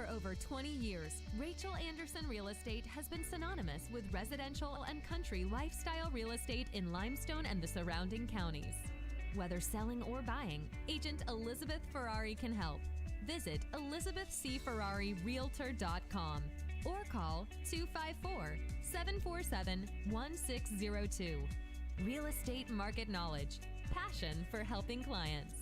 For over 20 years, Rachel Anderson Real Estate has been synonymous with residential and country lifestyle real estate in Limestone and the surrounding counties. Whether selling or buying, Agent Elizabeth Ferrari can help. Visit ElizabethCFerrariRealtor.com or call 254-747-1602. Real estate market knowledge, passion for helping clients.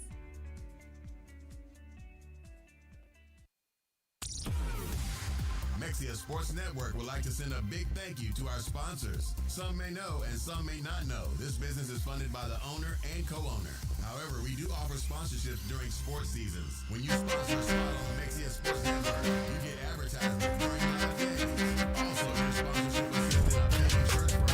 Mexia Sports Network would like to send a big thank you to our sponsors. Some may know and some may not know this business is funded by the owner and co-owner. However, we do offer sponsorships during sports seasons. When you sponsor a spot on the Mexia Sports Network, you get advertisement during live games. Also, your sponsorship assisted in paying church for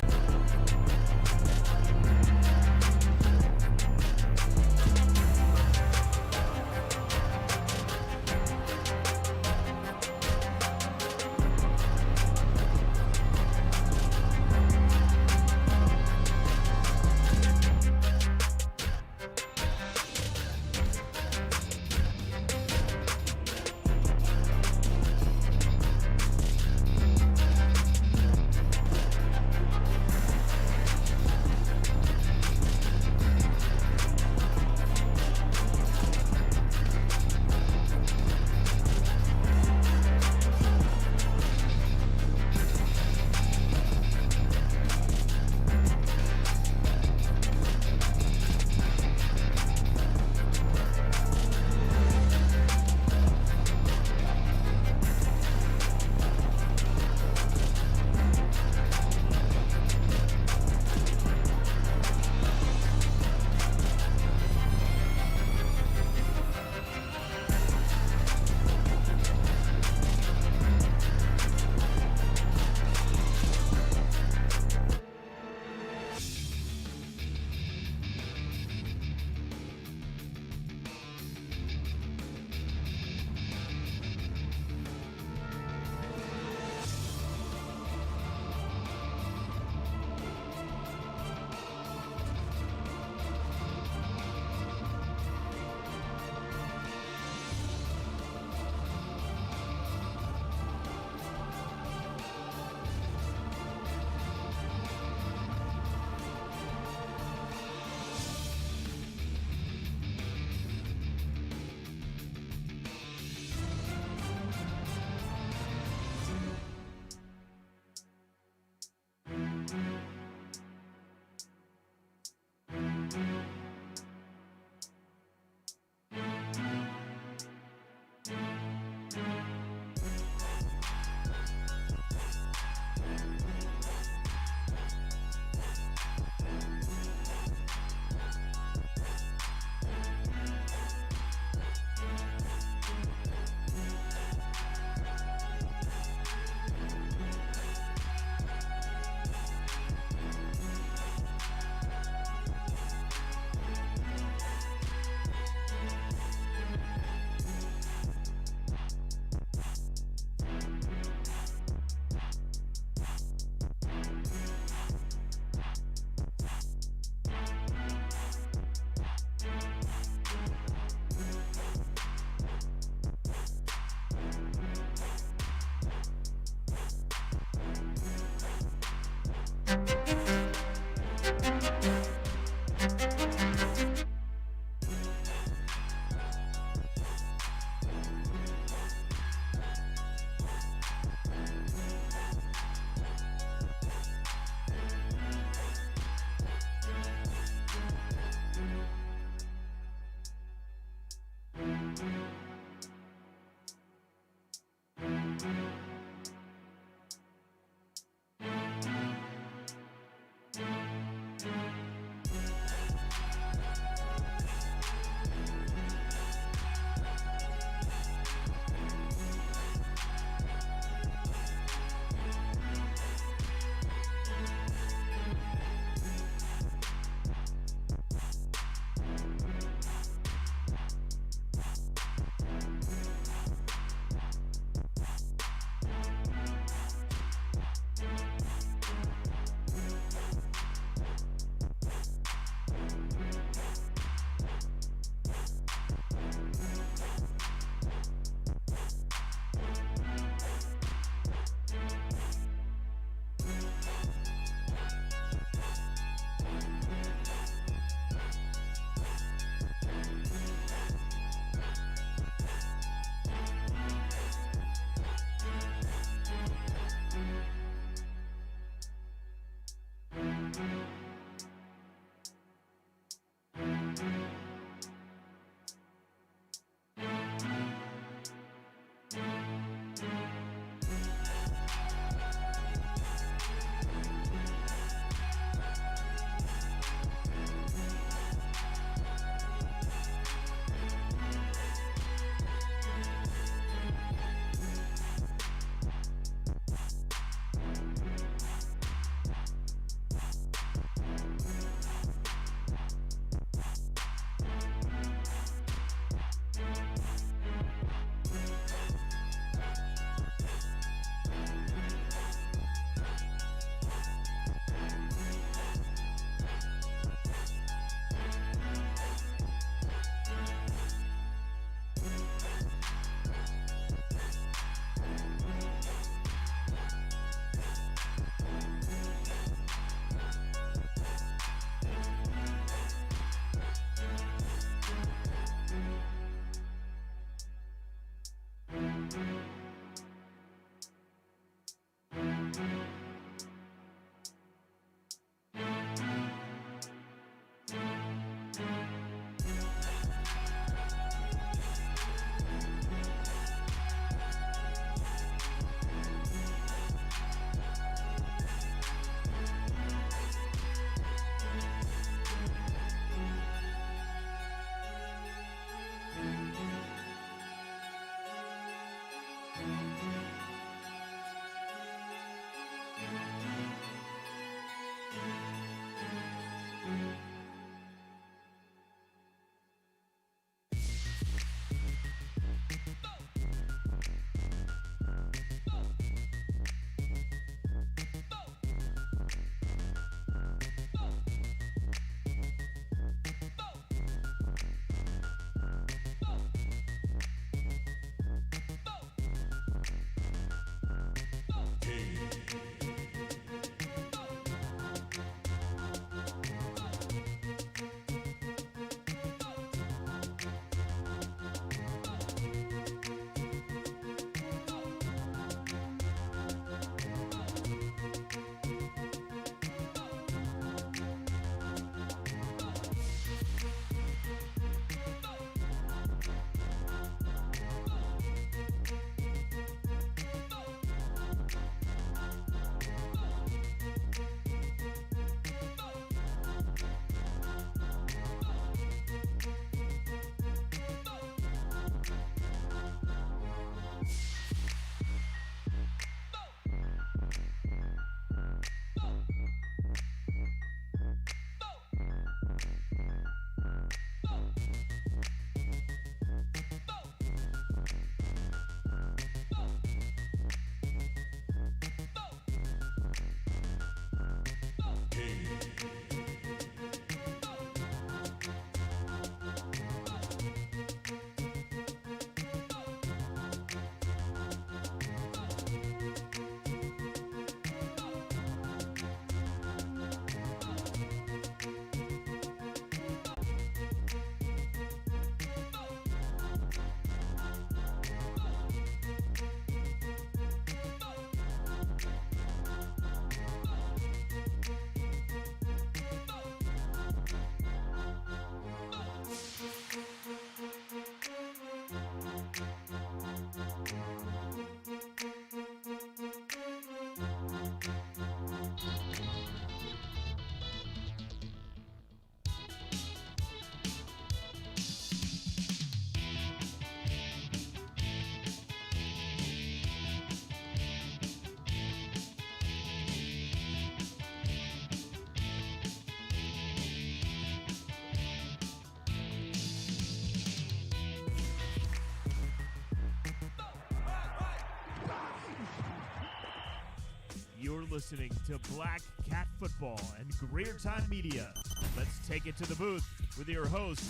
You're listening to Black Cat Football and Greer Time Media. Let's take it to the booth with your host,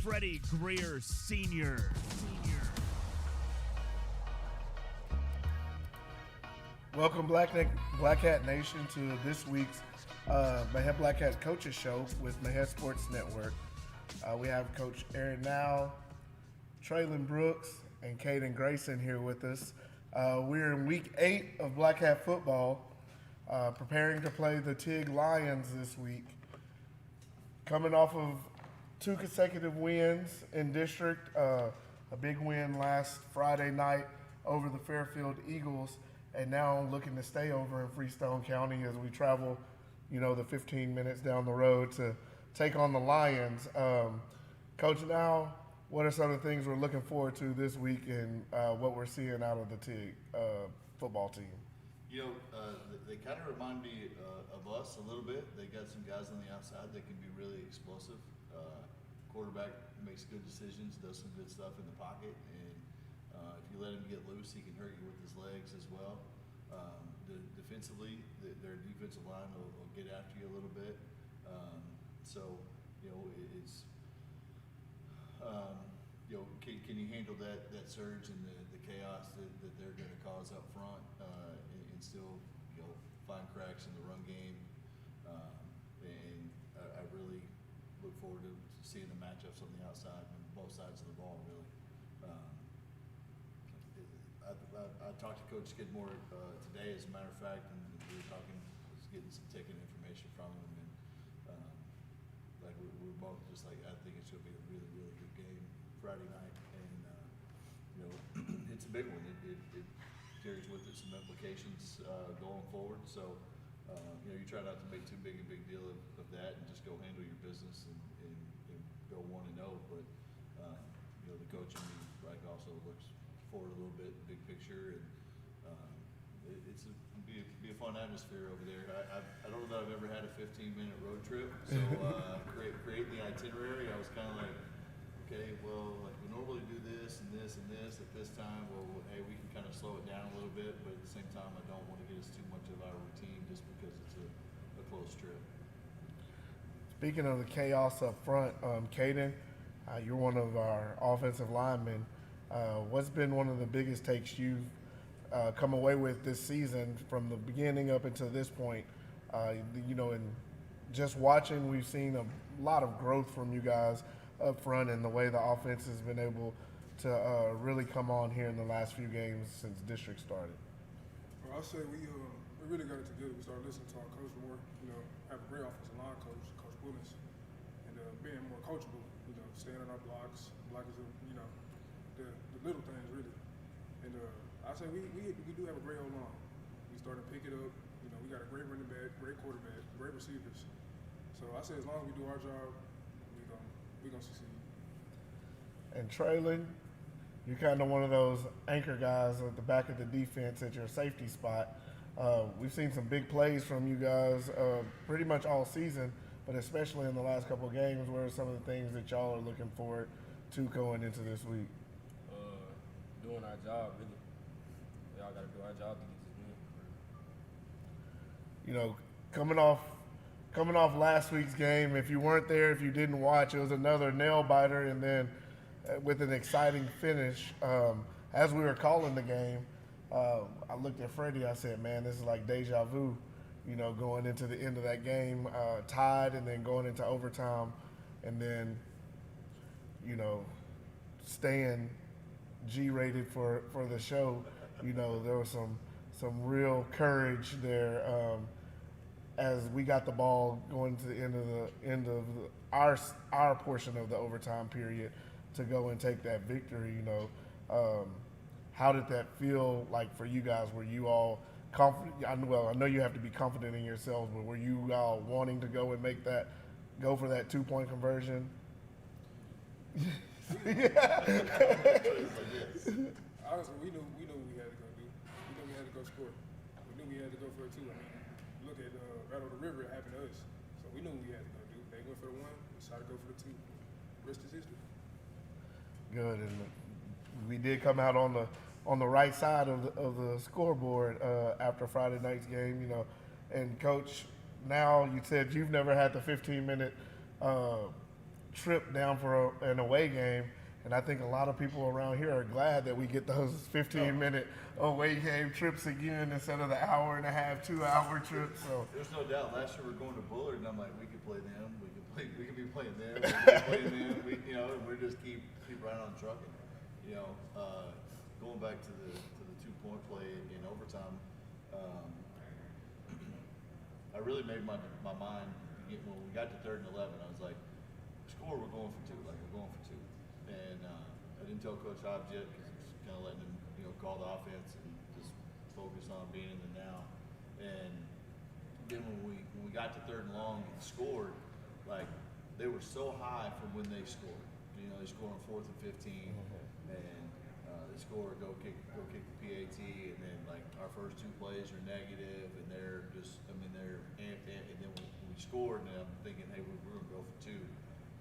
Freddie Greer Sr. Welcome, Black Hat Nation, to this week's Mexia Black Hat Coaches Show with Mexia Sports Network. We have Coach Aaron Now, Traylon Brooks, and Caden Grayson here with us. We're in week 8 of Black Hat football, preparing to play the TIG Lions this week. Coming off of 2 consecutive wins in district, a big win last Friday night over the Fairfield Eagles, and now looking to stay over in Freestone County as we travel, the 15 minutes down the road to take on the Lions. Coach, now, what are some of the things we're looking forward to this week and what we're seeing out of the TIG football team? They kind of remind me of us a little bit. They got some guys on the outside that can be really explosive. Quarterback makes good decisions, does some good stuff in the pocket, and if you let him get loose, he can hurt you with his legs as well. Defensively, their defensive line will get after you a little bit. Can you handle that surge and the chaos that they're going to cause up front, and still find cracks in the run game? I really look forward to seeing the matchups on the outside and both sides of the ball. Really, I talked to Coach Skidmore today, as a matter of fact, and we were getting some ticket information from him, and like we're both just like, I think it's going to be a really, really good game Friday night. And, you know, it's a big one. It carries with it some implications going forward. So, you know, you try not to make too big a big deal of that and just go handle your business and go 1-0. But, you know, the coach and me, like, also looks forward a little bit, big picture. And be a fun atmosphere over there. I don't know that I've ever had a 15-minute road trip. So creating the itinerary, I was kind of like, okay, well, like we normally do this and this and this at this time. Well, hey, we can kind of slow it down a little bit, but at the same time, I don't want to get us too much of our routine just because it's a close trip. Speaking of the chaos up front, Caden, you're one of our offensive linemen. What's been one of the biggest takes you've come away with this season from the beginning up until this point? You know, and just watching, we've seen a lot of growth from you guys up front and the way the offense has been able to really come on here in the last few games since district started. Well, I'll say we really got it together. We started listening to our coach more, you know, have a great offensive line coach, Coach Willis, and being more coachable, you know, staying on our blocks, you know, the little things really. And I say we do have a great old line. We started to pick it up. You know, we got a great running back, great quarterback, great receivers. So I say as long as we do our job, we're gonna succeed. And Traylon, you're kind of one of those anchor guys at the back of the defense at your safety spot. We've seen some big plays from you guys pretty much all season, but especially in the last couple of games. What are some of the things that y'all are looking forward to going into this week? Doing our job, really. We all got to do our job to get this win. You know, coming off last week's game, if you weren't there, if you didn't watch, it was another nail biter, and then with an exciting finish. As we were calling the game, I looked at Freddie. I said, "Man, this is like deja vu." You know, going into the end of that game, tied, and then going into overtime, and then, you know, staying G-rated for the show. You know, there was some real courage there. As we got the ball going to the end of our portion of the overtime period to go and take that victory, you know, how did that feel like for you guys? Were you all confident? Well, I know you have to be confident in yourselves, but were you all wanting to go and go for that 2-point conversion? Honestly, we knew what we had to go do. We knew we had to go score. We knew we had to go for it too. I mean, look at Battle of the River, it happened to us. So we knew what we had to go do. They went for the 1, we decided to go for the 2. The rest is history. Good, and we did come out on the right side of the scoreboard after Friday night's game, you know. And Coach, now you said you've never had the 15-minute trip down for an away game, and I think a lot of people around here are glad that we get those 15-minute away game trips again instead of the hour-and-a-half, 2-hour trips. So there's no doubt. Last year we were going to Bullard, and I'm like, we could play them. We could be playing them. We could be playing them. You know, we just keep right on trucking. You know, going back to the 2-point play in overtime, I really made my mind when we got to 3rd and 11. I was like, score, we're going for 2. Like, we're going for 2. And I didn't tell Coach Hobbs yet because I was kind of letting him, you know, call the offense and just focus on being in the now. And then when we got to 3rd and long and scored, like, they were so high from when they scored. You know, they scored on 4th and 15, and they score, go kick the PAT, and then like our first 2 plays are negative, and they're just, I mean, they're amped. And then when we scored, and I'm thinking, hey, we're gonna go for 2.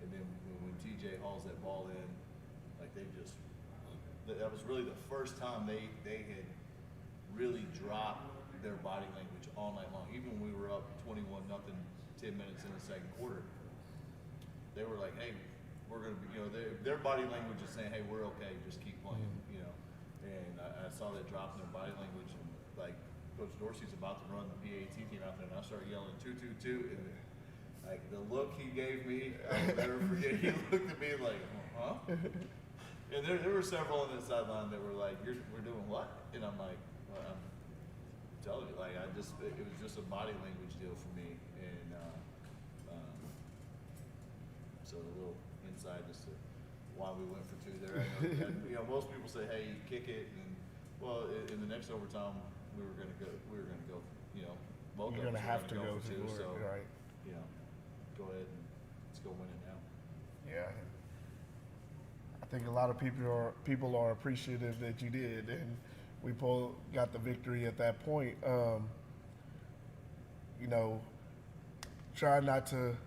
And then when TJ hauls that ball in, like that was really the first time they had really dropped their body language all night long. Even when we were up 21-0, 10 minutes in the second quarter, they were like, hey, we're going to be, you know, their body language is saying, hey, we're okay, just keep playing, you know. And I saw that drop in their body language, and like Coach Dorsey's about to run the PAT team out there, and I started yelling 2-2-2, and like the look he gave me, I'll never forget. He looked at me like, huh? And there were several on the sideline that were like, we're doing what? And I'm like, well, I'm telling you, like it was just a body language deal for me. And So a little insight as to why we went for 2 there. I know, most people say, hey, you kick it, and well, in the next overtime, we were gonna go. Both You're of gonna us have were to gonna go for 2. for it, So right? go ahead and let's go win it now. Yeah. I think a lot of people are appreciative that you did, and we got the victory at that point. Try not to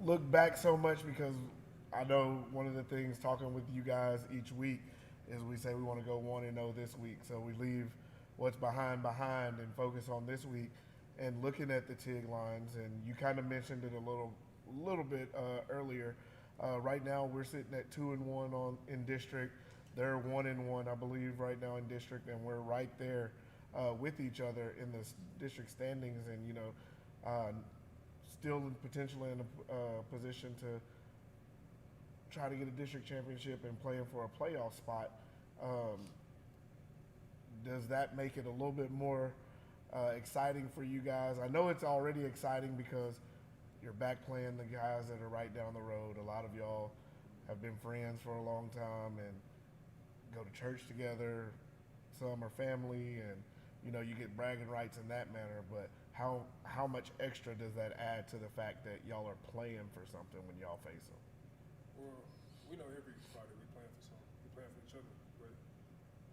look back so much, because I know one of the things talking with you guys each week is we say we want to go 1-0 this week, so we leave what's behind and focus on this week and looking at the TIG lines. And you kind of mentioned it a little bit earlier. Right now we're sitting at 2-1 in district. They're 1-1, I believe, right now in district, and we're right there with each other in the district standings. And still potentially in a position to try to get a district championship and playing for a playoff spot. Does that make it a little bit more exciting for you guys? I know it's already exciting because you're back playing the guys that are right down the road. A lot of y'all have been friends for a long time and go to church together. Some are family, and you get bragging rights in that manner. But how much extra does that add to the fact that y'all are playing for something when y'all face them? Well, we know every Friday we playing for something. We playing for each other. But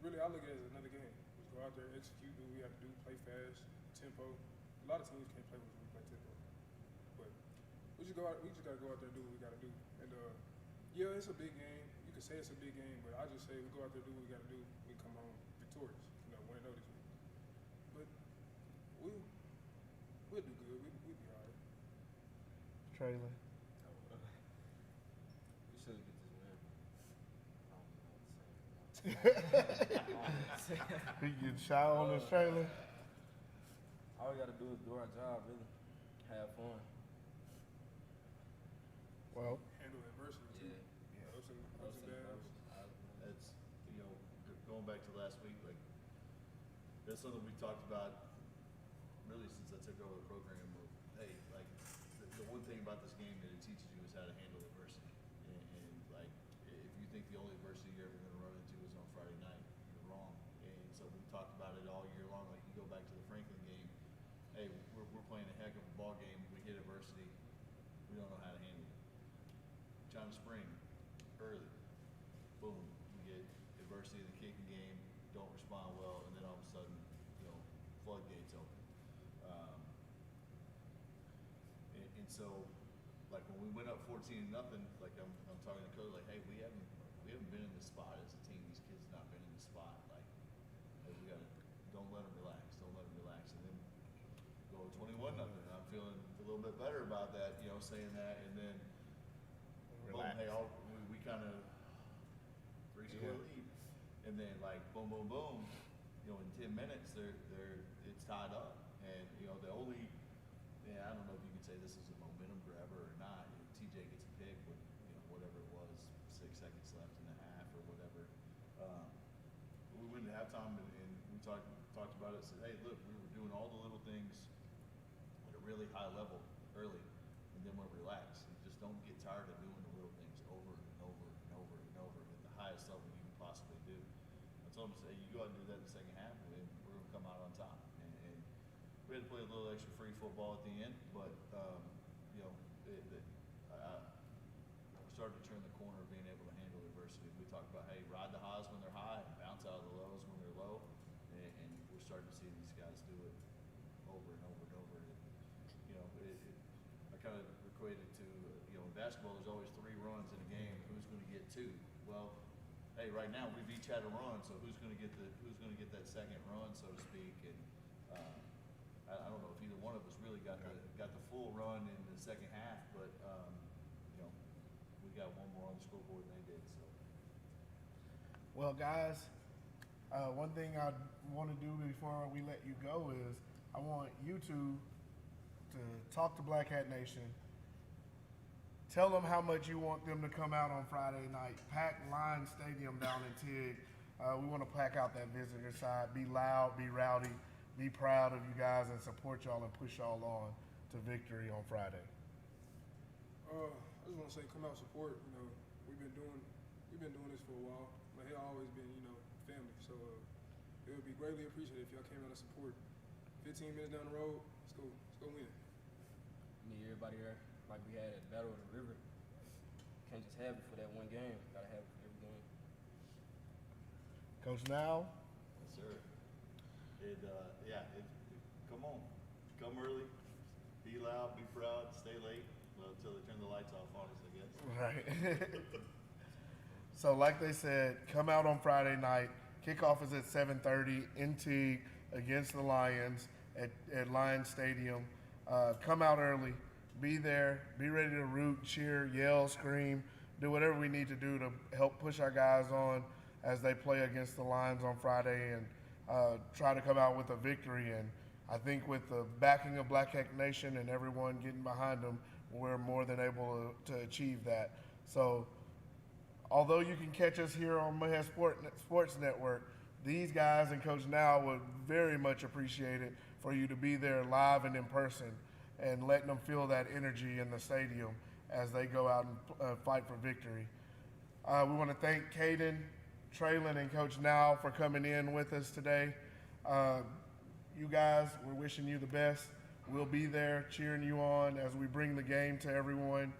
really, I look at it as another game. We go out there, execute, do what we have to do, play fast, tempo. A lot of teams can't play with us when we play tempo. But we just gotta go out there and do what we gotta do. And yeah, it's a big game. You can say it's a big game, but I just say we go out there, do what we gotta do, we come home victorious. 1-0 this week. But we'll do good. We'll be alright. Traylon? We should get this win. I don't know what to say. He getting shy on this trailer. All we gotta do is do our job, really. Have fun. Well, Handle adversity too. Yeah. Ups and downs. That's going back to last week. Like that's something we talked about really since I took over the program. Hey, like the one thing about this game that it teaches you is how to handle adversity. And like if you think the only adversity you're ever going to run into is on Friday night, you're wrong. And so we talked about it all year long. Like you go back to the Franklin game. Hey, we're playing a heck of a ball game. We hit adversity. We don't know how to handle it. China Spring, early, boom, we get adversity in the kicking game, don't respond well, and then all of a sudden, floodgates open. And so, like when we went up 14-0, like I'm talking to coach, like, hey, we haven't been in this spot as a team. These kids have not been in this spot. Like, hey, don't let them relax, and then go 21-0. I'm feeling a little bit better about that, saying that, and then. Relax. Boom, hey, we kind of 3-score lead, and then like boom, boom, boom. In 10 minutes, it's tied up, and the only, I don't know if you can say this is a momentum grabber or not. TJ gets a pick with whatever it was, 6 seconds left in the half or whatever. We went to halftime and we talked about it. Said, hey, look, we were doing all the little things at a really high level early, and then we're relaxed. And just don't get tired of doing the little things over and over and over and over at the highest level you can possibly do. I told him to say, you go out and do that in the second half, and we're going to come out on top. And we had to play a little extra free football at the end, but I started to turn the corner of being able to handle adversity. We talked about, hey, ride the highs when they're high, and bounce out of the lows when they're low, and we're starting to see these guys do it over and over and over. And, I kind of equated to, in basketball, there's always 3 runs in a game. Who's going to get 2? Well, hey, right now we've each had a run, so who's going to get that second run, so to speak? And I don't know if either one of us really got the full run in the second half, but we got one more on the scoreboard than they did. So, well, guys, one thing I want to do before we let you go is I want you two to talk to Black Hat Nation. Tell them how much you want them to come out on Friday night. Pack Lion Stadium down in Tig. We want to pack out that visitor side. Be loud, be rowdy, be proud of you guys, and support y'all and push y'all on to victory on Friday. just want to say, come out support. You know, we've been doing this for a while. My head always been, you know, family. So it would be greatly appreciated if y'all came out and support. 15 minutes down the road, let's go win. Me, everybody there, like we had at Battle of the River. Can't just have it for that one game. Gotta have it for every game. Coach Now. Yes, sir. Come on. Come early. Be loud, be proud, stay late. Well, until they turn the lights off on us, I guess. Right. So like they said, come out on Friday night. Kickoff is at 7:30 in Teague against the Lions at Lions Stadium. Come out early. Be there. Be ready to root, cheer, yell, scream, do whatever we need to do to help push our guys on as they play against the Lions on Friday and try to come out with a victory. And I think with the backing of Black Hack Nation and everyone getting behind them, we're more than able to achieve that. So although you can catch us here on Mexia Sports Network, these guys and Coach Now would very much appreciate it for you to be there live and in person and letting them feel that energy in the stadium as they go out and fight for victory. We want to thank Caden, Traylon, and Coach Now for coming in with us today. You guys, we're wishing you the best. We'll be there cheering you on as we bring the game to everyone.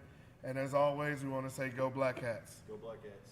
And as always, we want to say, go Black Hats. Go Black Hats.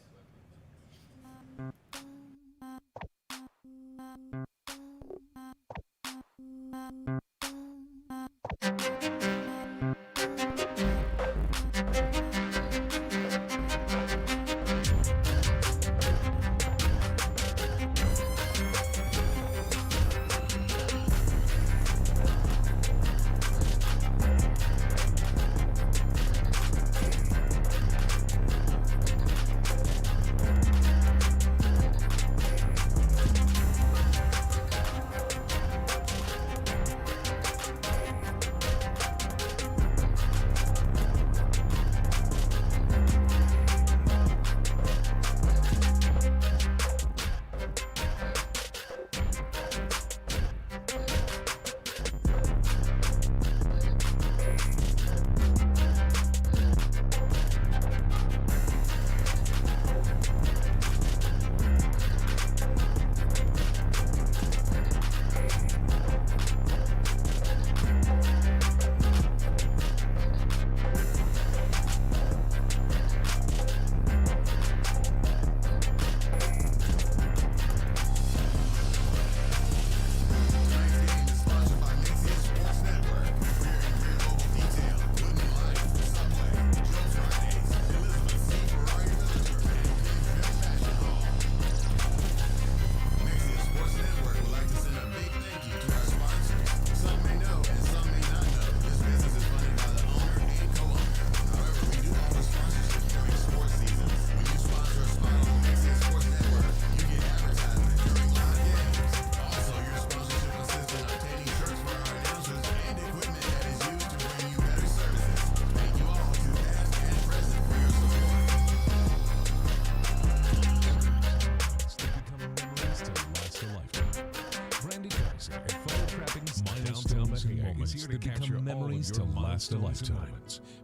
Moments that become memories to last a lifetime.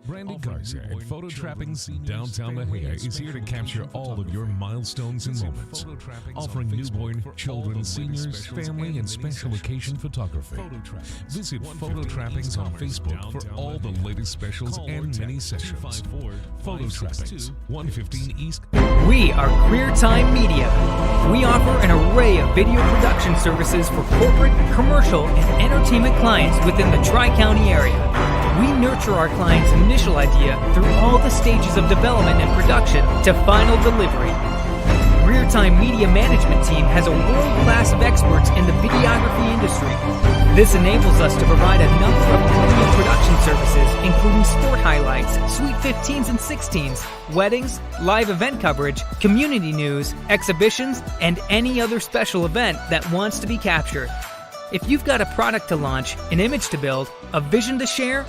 Brandon Garza at Photo Trappings Downtown Mexia is here to capture all of your milestones and moments, offering newborn, children, seniors, family, and special occasion photography. Visit Photo Trappings on Facebook for all the latest specials and mini sessions. Photo Trappings, 115 East. We are Career Time Media. We offer an array of video production services for corporate, commercial, and entertainment clients within the Tri-County area. We nurture our clients' initial idea through all the stages of development and production to final delivery. Career Time Media Management Team has a world class of experts in the videography industry. This enables us to provide a number of premium production services, including sport highlights, Sweet 15s and 16s, weddings, live event coverage, community news, exhibitions, and any other special event that wants to be captured. If you've got a product to launch, an image to build, a vision to share,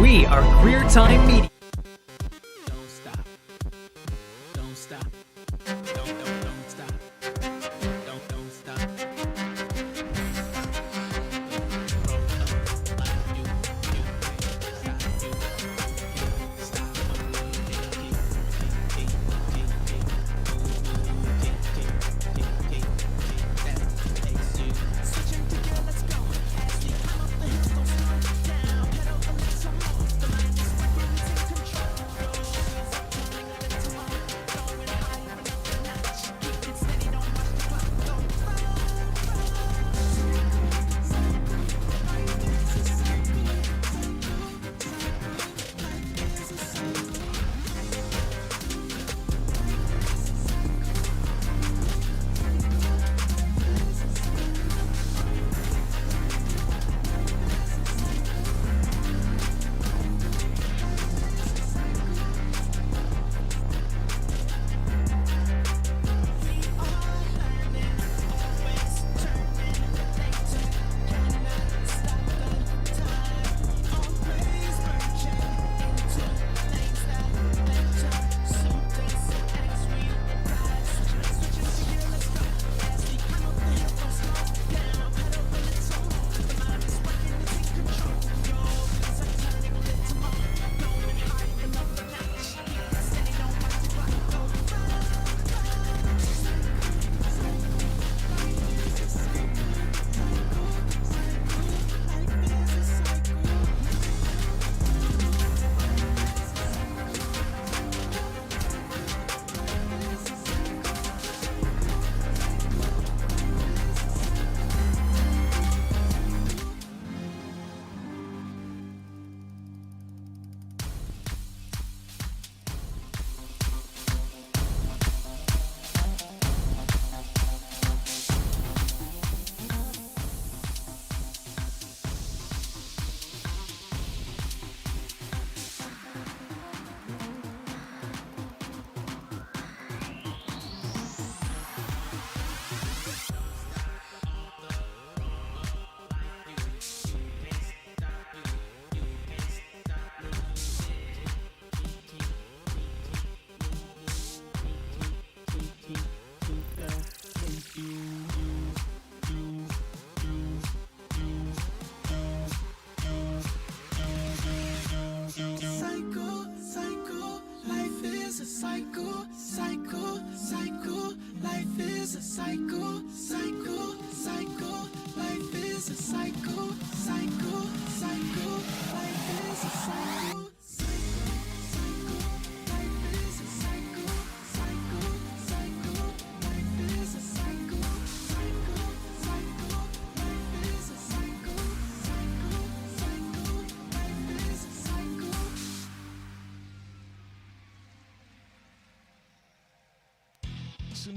We are Career Time Media. Don't stop. Don't stop. Don't stop. Don't stop.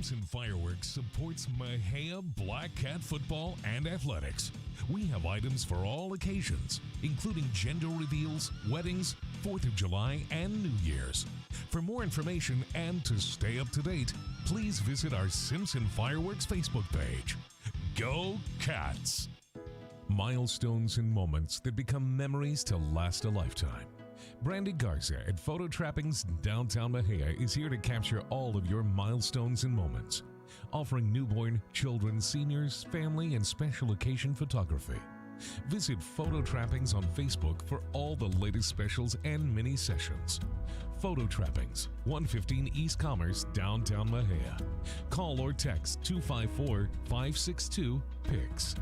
Simpson Fireworks supports Mexia Black Cat football and athletics. We have items for all occasions, including gender reveals, weddings, 4th of July, and New Year's. For more information and to stay up to date, please visit our Simpson Fireworks Facebook page. Go Cats! Milestones and moments that become memories to last a lifetime. Brandy Garza at Photo Trappings Downtown Mexia is here to capture all of your milestones and moments, offering newborn, children, seniors, family, and special occasion photography. Visit Photo Trappings on Facebook for all the latest specials and mini sessions. Photo Trappings, 115 East Commerce, Downtown Mexia. Call or text 254-562-PICS.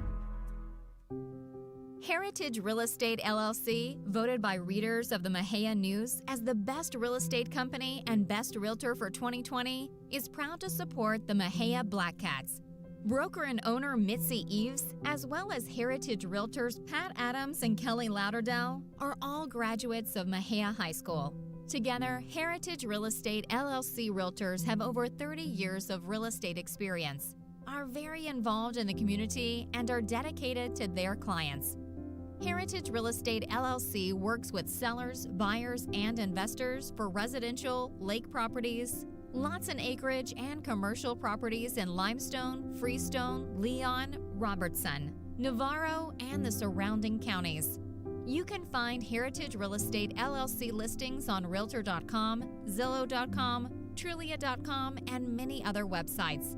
Heritage Real Estate LLC, voted by readers of the Mexia News as the best real estate company and best realtor for 2020, is proud to support the Mexia Black Cats. Broker and owner Mitzi Eves, as well as Heritage Realtors Pat Adams and Kelly Lauderdale, are all graduates of Mexia High School. Together, Heritage Real Estate LLC Realtors have over 30 years of real estate experience, are very involved in the community, and are dedicated to their clients. Heritage Real Estate LLC works with sellers, buyers, and investors for residential, lake properties, lots and acreage, and commercial properties in Limestone, Freestone, Leon, Robertson, Navarro, and the surrounding counties. You can find Heritage Real Estate LLC listings on Realtor.com, Zillow.com, Trulia.com, and many other websites.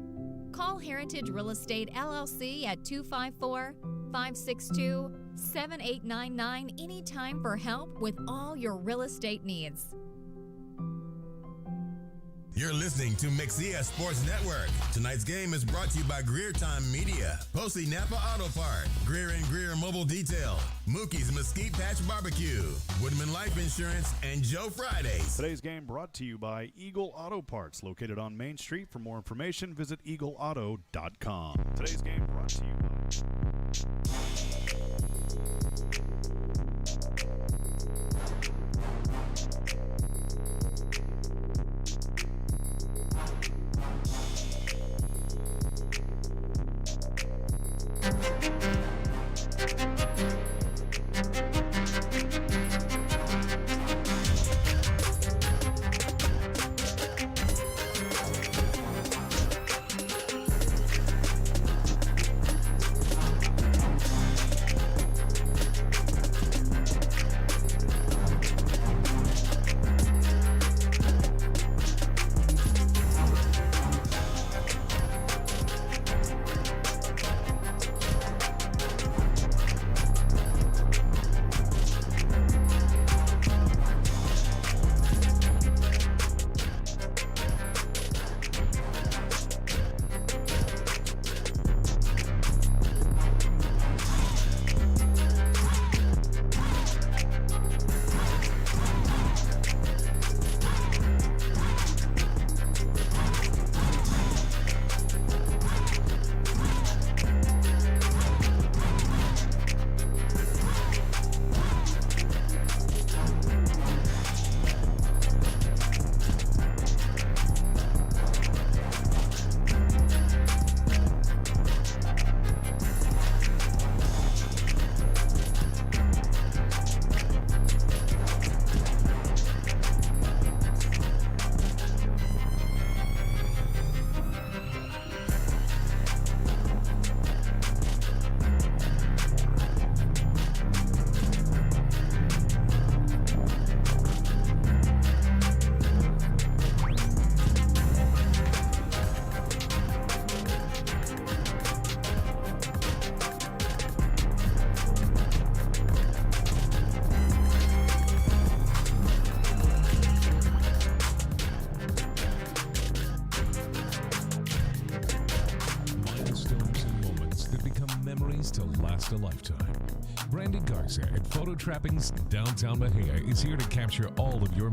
Call Heritage Real Estate LLC at 254-562-7899 anytime for help with all your real estate needs. You're listening to Mexia Sports Network. Tonight's game is brought to you by Greer Time Media, Posey Napa Auto Park, Greer and Greer Mobile Detail, Mookie's Mesquite Patch Barbecue, Woodman Life Insurance, and Joe Fridays. Today's game brought to you by Eagle Auto Parts, located on Main Street. For more information, visit eagleauto.com. Today's game brought to you by... To last a lifetime. Brandy Garza at Photo Trappings Downtown Mexia is here to capture all of your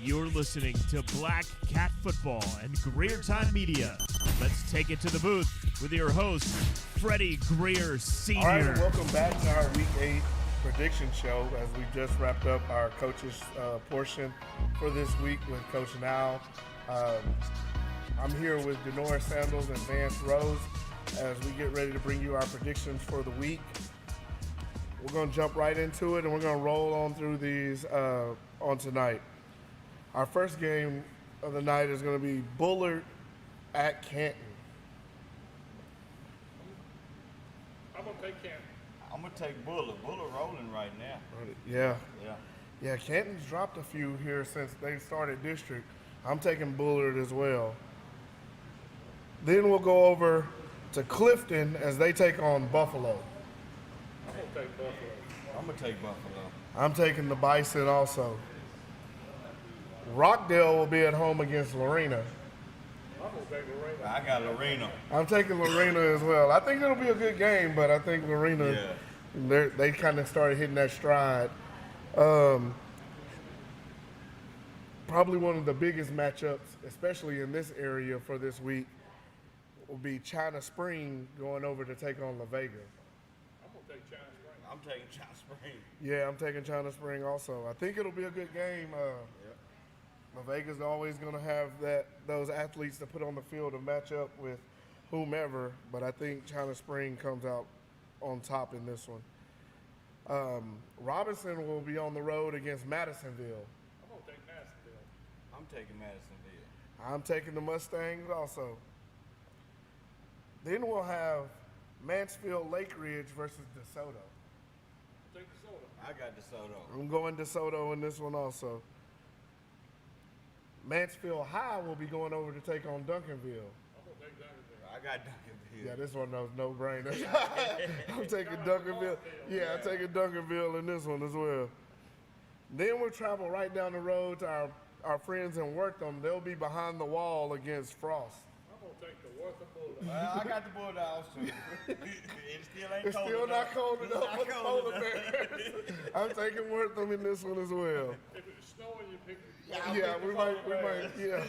You're listening to Black Cat Football and Greer Time Media. Let's take it to the booth with your host, Freddie Greer Sr. All right, welcome back to our Week 8 prediction show as we just wrapped up our coaches portion for this week with Coach Now. I'm here with Denora Sandals and Vance Rose as we get ready to bring you our predictions for the week. We're going to jump right into it, and we're going to roll on through these on tonight. Our first game of the night is going to be Bullard at Canton. I'm going to take Canton. I'm going to take Bullard. Bullard rolling right now. Yeah, Canton's dropped a few here since they started district. I'm taking Bullard as well. Then we'll go over to Clifton as they take on Buffalo. I'm going to take Buffalo. I'm going to take Buffalo. I'm taking the Bison also. Rockdale will be at home against Lorena. I'm going to take Lorena. I got Lorena. I'm taking Lorena as well. I think it'll be a good game, but I think Lorena, they kind of started hitting that stride. Probably one of the biggest matchups, especially in this area for this week, will be China Spring going over to take on La Vega. I'm going to take China Spring. I'm taking China Spring. Yeah, I'm taking China Spring also. I think it'll be a good game. La Vega's always going to have those athletes to put on the field to match up with whomever, but I think China Spring comes out on top in this one. Robinson will be on the road against Madisonville. I'm going to take Madisonville. I'm taking Madisonville. I'm taking the Mustangs also. Then we'll have Mansfield Lake Ridge versus DeSoto. Take DeSoto. I got DeSoto. I'm going DeSoto in this one also. Mansfield High will be going over to take on Duncanville. I'm going to take Duncanville. I got Duncanville. Yeah, this one knows no brainer. I'm taking Duncanville. Yeah, I'm taking Duncanville in this one as well. Then we'll travel right down the road to our friends in Wortham. They'll be behind the wall against Frost. I'm going to take the Wortham Bulldogs. Well, I got the Bulldogs too. It still ain't It's cold still enough. not cold It's enough not for the cold polar enough. bears. I'm taking Wortham in this one as well. If it's snowing, you pick Yeah, we might, yeah.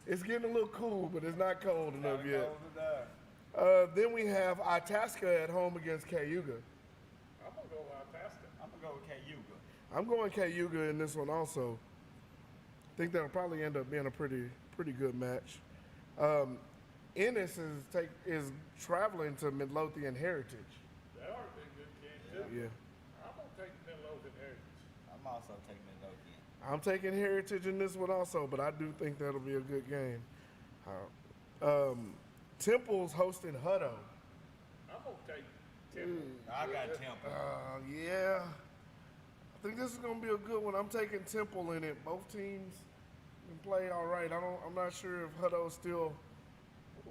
It's getting a little cool, but it's not cold enough yet. Then we have Itasca at home against Cayuga. I'm going to go with Itasca. I'm going to go with Cayuga. I'm going Cayuga in this one also. I think that'll probably end up being a pretty good match. Ennis is traveling to Midlothian Heritage. That ought to be a good game, too. Yeah. I'm going to take Midlothian Heritage. I'm also taking Midlothian. I'm taking Heritage in this one also, but I do think that'll be a good game. Temple's hosting Hutto. I'm going to take Temple. I got Temple. Yeah. I think this is going to be a good one. I'm taking Temple in it. Both teams can play all right. I'm not sure if Hutto's still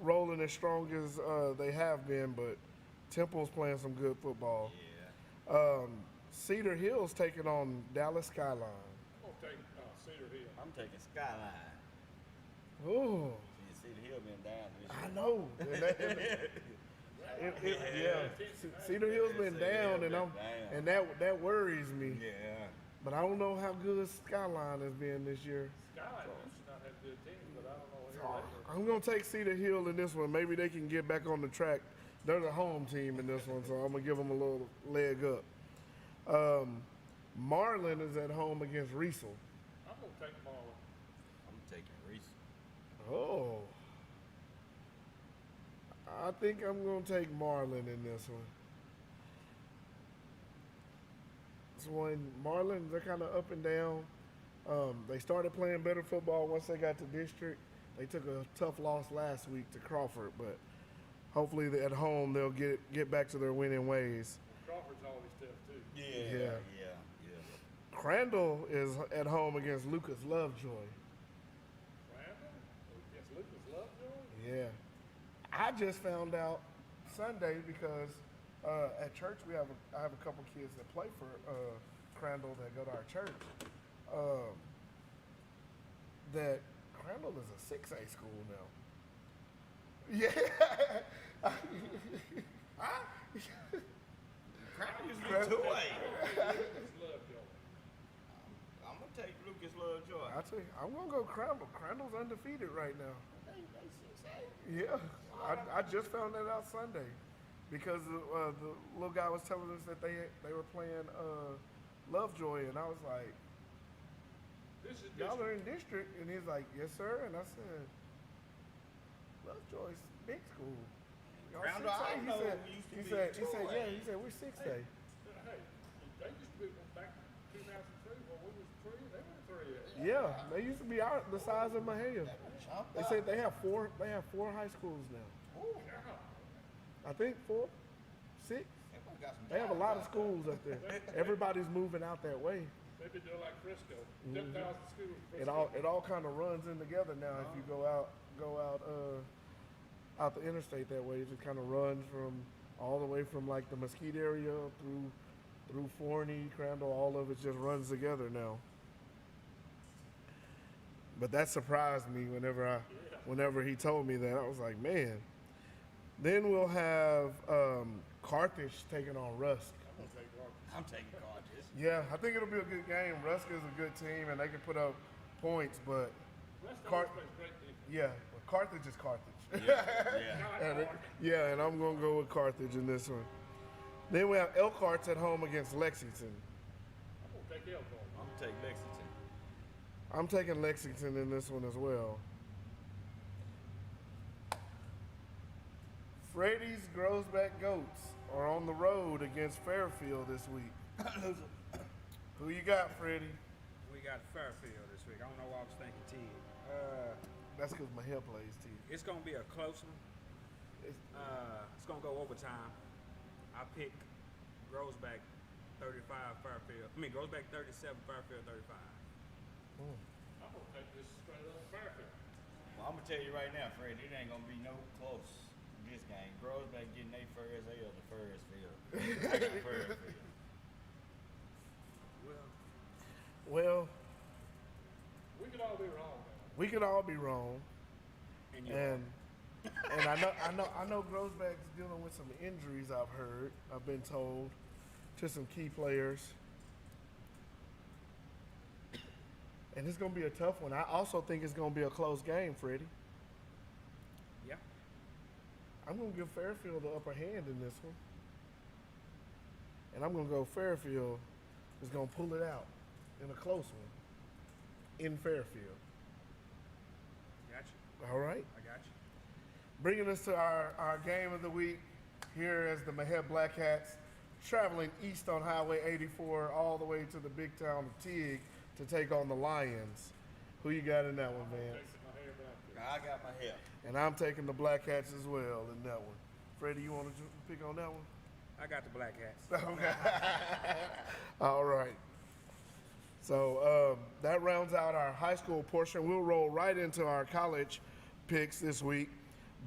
rolling as strong as they have been, but Temple's playing some good football. Yeah. Cedar Hill's taking on Dallas Skyline. I'm going to take Cedar Hill. I'm taking Skyline. Ooh. Cedar Hill been down this year. I know. Cedar Hill's been down, and that worries me. Yeah. But I don't know how good Skyline has been this year. Skyline used to not have good teams, but I don't know here lately. I'm going to take Cedar Hill in this one. Maybe they can get back on the track. They're the home team in this one, so I'm going to give them a little leg up. Marlin is at home against Riesel. I'm going to take Marlin. I'm taking Reese. Oh. I think I'm going to take Marlin in this one. This one, Marlin, they're kind of up and down. They started playing better football once they got to district. They took a tough loss last week to Crawford, but hopefully at home they'll get back to their winning ways. Crawford's always tough, too. Yeah. Crandall is at home against Lucas Lovejoy. Crandall against Lucas Lovejoy? Yeah. I just found out Sunday because at church I have a couple kids that play for Crandall that go to our church. That Crandall is a 6A school now. Yeah. Crandall used to be 2A. tell you, I'm gonna go Crandall. Crandall's undefeated right now. Yeah, I just found that out Sunday because the little guy was telling us that they were playing Lovejoy, and I was like, y'all are in district, and he's like, yes sir, and I said, Lovejoy's big school. Y'all 6A? He said, yeah, he said we're 6A. Hey, they used to be back in 2003 when we was 3. They were 3. Yeah, they used to be the size of Mexia. They said they have four high schools now. I think 4, 6. They have a lot of schools up there. Everybody's moving out that way. They've been doing like Frisco. 10,000 schools. Frisco. It all kind of runs in together now. If you go out the interstate that way, it just kind of runs from all the way from like the Mesquite area through Forney, Crandall. All of it just runs together now. But that surprised me whenever he told me that. I was like, man. Then we'll have Carthage taking on Rusk. I'm taking Carthage. Yeah, I think it'll be a good game. Rusk is a good team, and they can put up points, but Carthage is Carthage. Yeah. And I'm going to go with Carthage in this one. Then we have Elkhart's at home against Lexington. I'm going to take Elkhart. I'm going to take Lexington. I'm taking Lexington in this one as well. Freddy's Grosbeck Goats are on the road against Fairfield this week. Who you got, Freddie? We got Fairfield this week. I don't know why I was thinking Tig. That's because my hair plays Tig. It's going to be a close one. It's going to go overtime. I pick Grosbeck 35, Fairfield. Grosbeck 37, Fairfield 35. I'm going to take this straight up Fairfield. Well, I'm going to tell you right now, Fred, it ain't going to be no close in this game. Grosbeck getting their first, they are the first field. Well, we could all be wrong. We could all be wrong. And I know Grosbeck's dealing with some injuries. I've been told, to some key players. And it's going to be a tough one. I also think it's going to be a close game, Freddie. Yeah. I'm going to give Fairfield the upper hand in this one. And I'm going to go Fairfield is going to pull it out in a close one in Fairfield. Gotcha. All right. I got you. Bringing us to our game of the week here as the Mexia Black Hats traveling east on Highway 84 all the way to the big town of Tig to take on the Lions. Who you got in that one, Vance? I got my hair. And I'm taking the Black Hats as well in that one. Freddie, you want to pick on that one? I got the Black Hats. Okay. All right. So that rounds out our high school portion. We'll roll right into our college picks this week.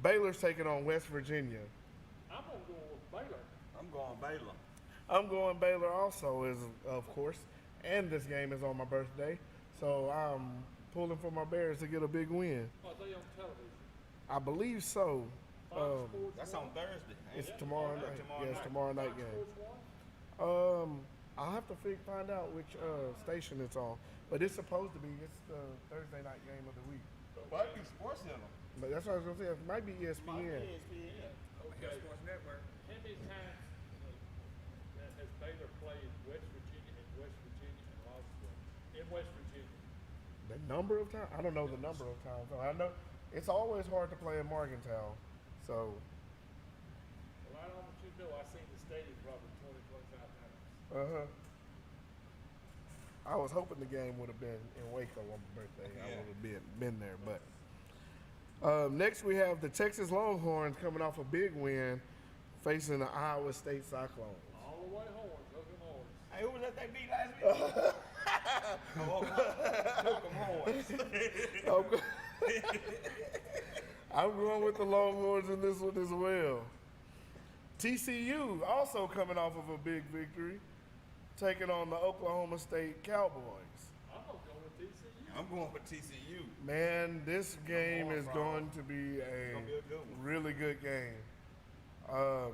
Baylor's taking on West Virginia. I'm going to go with Baylor. I'm going Baylor. I'm going Baylor also, of course. And this game is on my birthday. So I'm pulling for my Bears to get a big win. Oh, they on television? I believe so. That's on Thursday. It's tomorrow night. Yeah, it's tomorrow night game. I'll have to find out which station it's on. But it's supposed to be. It's the Thursday night game of the week. Might be Sports Center. But that's what I was going to say. It might be ESPN. Okay. Sports Network. How many times has Baylor played West Virginia and lost them? In West Virginia. The number of times? I don't know the number of times. I know it's always hard to play in Morgantown. So. Well, I don't know what you know. I've seen the stadium probably 20, 25 times. I was hoping the game would have been in Waco on my birthday. I would have been there. But next we have the Texas Longhorns coming off a big win facing the Iowa State Cyclones. All the way horns, hook 'em horns. Hey, who was that they beat last week? Hook 'em horns. I'm going with the Longhorns in this one as well. TCU also coming off of a big victory, taking on the Oklahoma State Cowboys. I'm going to go with TCU. I'm going with TCU. Man, this game is going to be a really good game. Man,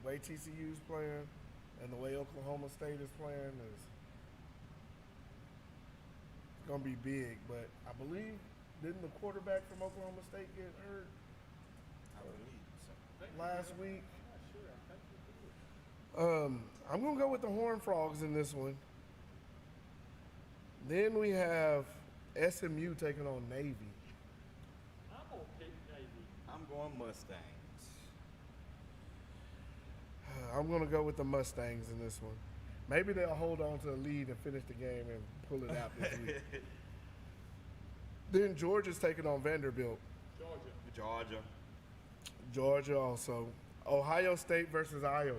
the way TCU is playing and the way Oklahoma State is playing is going to be big, but I believe, didn't the quarterback from Oklahoma State get hurt last week? I'm going to go with the Horned Frogs in this one. Then we have SMU taking on Navy. I'm going to pick Navy. I'm going Mustangs. I'm going to go with the Mustangs in this one. Maybe they'll hold on to the lead and finish the game and pull it out this week. Then Georgia's taking on Vanderbilt. Georgia also. Ohio State versus Iowa.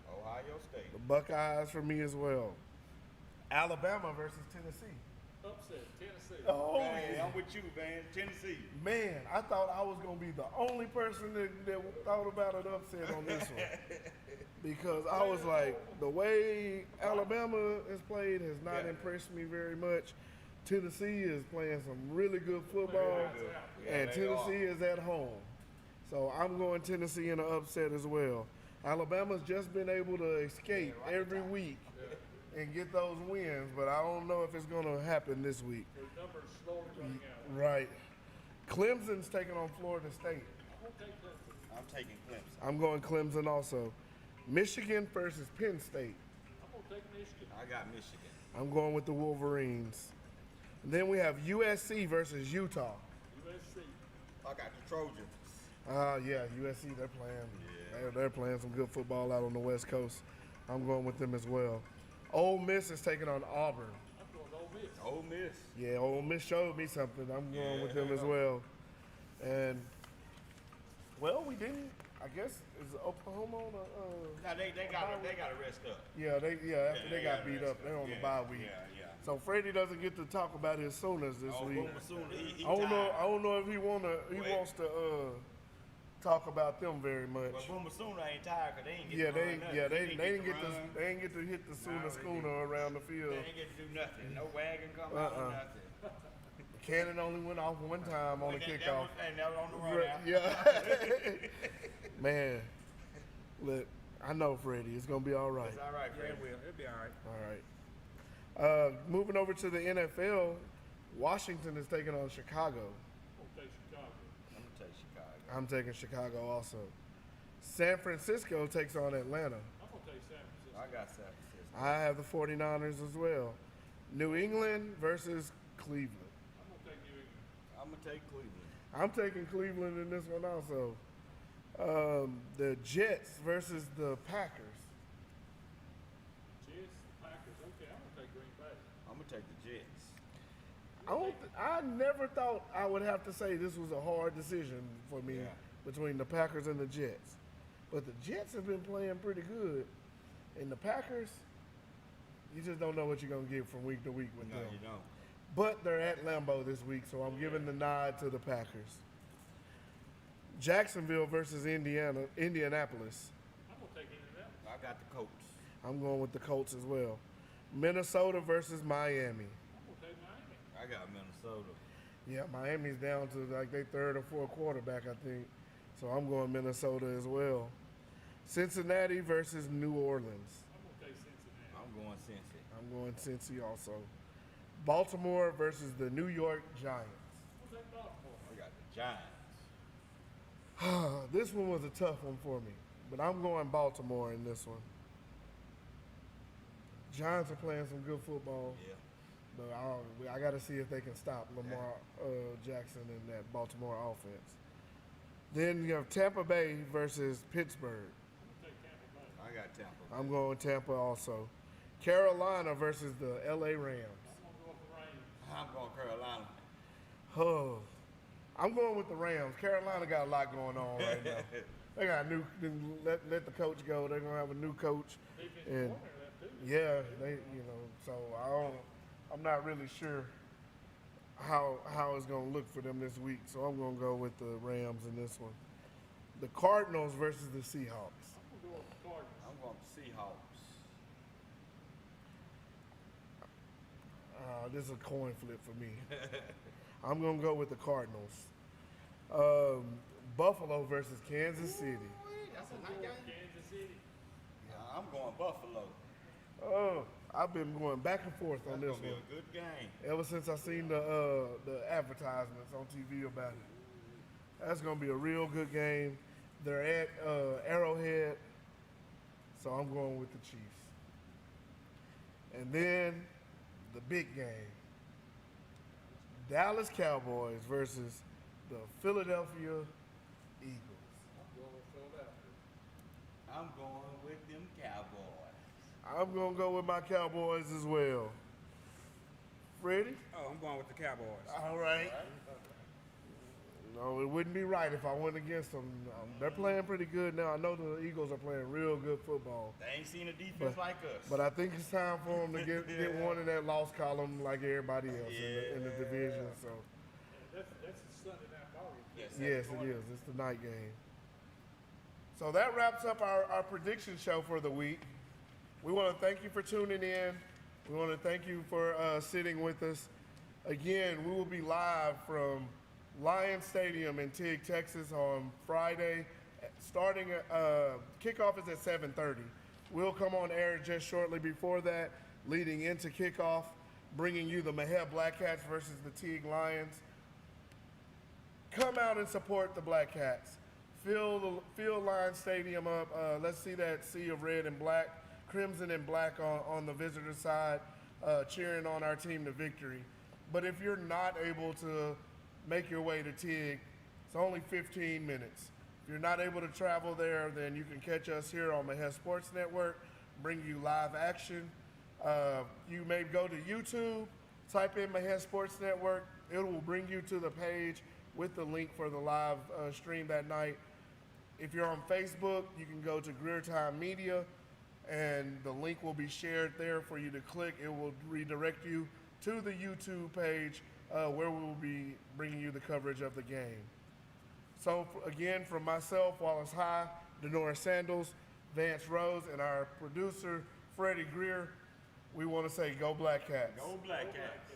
Ohio State. The Buckeyes for me as well. Alabama versus Tennessee. Upset, Tennessee. Oh, Man, yeah. I'm with you, man. Tennessee. Man, I thought I was going to be the only person that thought about an upset on this one. Because I was like, the way Alabama has played has not impressed me very much. Tennessee is playing some really good football, and Tennessee is at home. So I'm going Tennessee in an upset as well. Alabama's just been able to escape every week and get those wins, but I don't know if it's going to happen this week. Their numbers slowly running out. Right. Clemson's taking on Florida State. I'm taking Clemson. I'm going Clemson also. Michigan versus Penn State. I'm going to take Michigan. I got Michigan. I'm going with the Wolverines. And then we have USC versus Utah. USC. I got the Trojans. Yeah, USC, they're playing. They're playing some good football out on the West Coast. I'm going with them as well. Ole Miss is taking on Auburn. I'm going Ole Miss. Ole Miss. Yeah, Ole Miss showed me something. I'm going with them as well. And, well, we didn't. I guess is Oklahoma on a. Now they got to rest up. Yeah, after they got beat up, they're on the bye week. Yeah. So Freddie doesn't get to talk about his Sooners this week. He I don't know if he wants to talk about them very much. Well, Boomer Sooner ain't tired because they ain't get to run nothing. They didn't get to hit the schooner around the field. They ain't get to do nothing. No wagon come out or nothing. Cannon only went off one time on the kickoff. And that was on the run out. Yeah. Man, look, I know Freddie. It's gonna be all right. It's all right, Freddie. It'll be all right. All right. Moving over to the NFL, Washington is taking on Chicago. I'm going to take Chicago. I'm going to take Chicago. I'm taking Chicago also. San Francisco takes on Atlanta. I'm going to take San Francisco. I got San Francisco. I have the 49ers as well. New England versus Cleveland. I'm going to take New England. I'm going to take Cleveland. I'm taking Cleveland in this one also. The Jets versus the Packers. Jets, Packers. Okay, I'm going to take Green Bay. I'm going to take the Jets. I never thought I would have to say this was a hard decision for me between the Packers and the Jets. But the Jets have been playing pretty good. And the Packers, you just don't know what you're going to get from week to week with them. No, you don't. But they're at Lambeau this week, so I'm giving the nod to the Packers. Jacksonville versus Indianapolis. I'm going to take Indianapolis. I got the Colts. I'm going with the Colts as well. Minnesota versus Miami. I'm going to take Miami. I got Minnesota. Yeah, Miami's down to like their third or fourth quarterback, I think. So I'm going Minnesota as well. Cincinnati versus New Orleans. I'm going to take Cincinnati. I'm going Cincy. I'm going Cincy also. Baltimore versus the New York Giants. I'm going to take Baltimore. I got the Giants. This one was a tough one for me, but I'm going Baltimore in this one. Giants are playing some good football. Yeah. But I got to see if they can stop Lamar Jackson in that Baltimore offense. Then you have Tampa Bay versus Pittsburgh. I'm going to take Tampa Bay. I got Tampa. I'm going Tampa also. Carolina versus the LA Rams. I'm going Carolina. Oh, I'm going with the Rams. Carolina got a lot going on right now. They got a new. Let the coach go. They're gonna have a new coach, and yeah, So I'm not really sure how it's gonna look for them this week. So I'm gonna go with the Rams in this one. The Cardinals versus the Seahawks. I'm going to go with the Cardinals. I'm going with Seahawks. This is a coin flip for me. I'm going to go with the Cardinals. Buffalo versus Kansas City. That's a nice game. Kansas City. Yeah, I'm going Buffalo. Oh, I've been going back and forth on this That's gonna one. be a good game. Ever since I seen the advertisements on TV about it. That's gonna be a real good game. They're at Arrowhead, so I'm going with the Chiefs. And then the big game. Dallas Cowboys versus the Philadelphia Eagles. I'm going with them Cowboys. I'm going to go with my Cowboys as well. Freddie? Oh, I'm going with the Cowboys. All right. No, it wouldn't be right if I went against them. They're playing pretty good now. I know the Eagles are playing real good football. They ain't seen a defense like us. But I think it's time for them to get one in that loss column like everybody else in the division. So That's a Sunday night ball game. yes, it is. It's the night game. So that wraps up our prediction show for the week. We want to thank you for tuning in. We want to thank you for sitting with us. Again, we will be live from Lion Stadium in Tig, Texas on Friday. Starting kickoff is at 7:30. We'll come on air just shortly before that, leading into kickoff, bringing you the Mexia Black Cats versus the Tig Lions. Come out and support the Black Cats. Fill Lion Stadium up. Let's see that sea of red and black, crimson and black on the visitor side, cheering on our team to victory. But if you're not able to make your way to Tig, it's only 15 minutes. If you're not able to travel there, then you can catch us here on Mexia Sports Network, bring you live action. You may go to YouTube, type in Mexia Sports Network. It will bring you to the page with the link for the live stream that night. If you're on Facebook, you can go to Greer Time Media, and the link will be shared there for you to click. It will redirect you to the YouTube page where we will be bringing you the coverage of the game. So again, from myself, Wallace High, Denora Sandals, Vance Rose, and our producer, Freddie Greer, we want to say go Black Cats. Go Black Cats.